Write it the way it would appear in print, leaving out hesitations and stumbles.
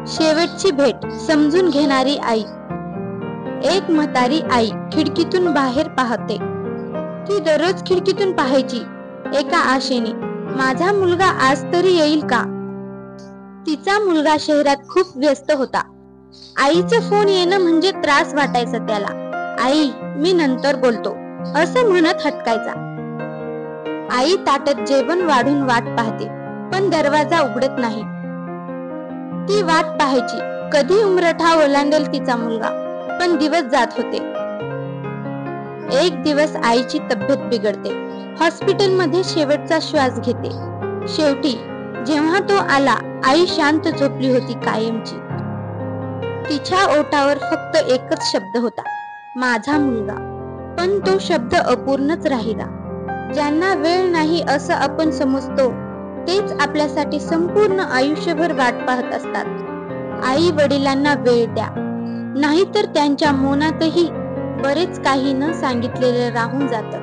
शेवटची भेट समजून घेणारी आई. एक म्हातारी आई खिडकीतून बाहेर पाहते. ती दररोज खिडकीतून पाहायची एका आशेने, माझा मुलगा आज तरी येईल का. तिचा मुलगा शहरात खूप व्यस्त होता. आईचा फोन येणं म्हणजे त्रास वाटायचा त्याला. आई, मी नंतर बोलतो असं म्हणत हटकायचा. आई ताटात जेवण वाढून वाट पाहते, पण दरवाजा उघडत नाही. ती वाट पाहायची कधी उंबरठा ओलांडेल तिचा मुलगा, पण दिवस जात होते. एक दिवस आईची तब्येत बिघडते. हॉस्पिटलमध्ये शेवटचा श्वास घेते. शेवटी जेव्हा तो आला, आई शांत झोपली होती कायमची. तिच्या ओठावर फक्त एकच शब्द होता, माझा मुलगा. पण तो शब्द अपूर्णच राहिला. ज्यांना वेळ नाही असं आपण समजतो, तेच आपल्यासाठी संपूर्ण आयुष्यभर वाट पाहत असतात. आई वडिलांना वेळ द्या, नाहीतर त्यांच्या मौनातही बरेच काही न सांगितलेलं राहून जातं.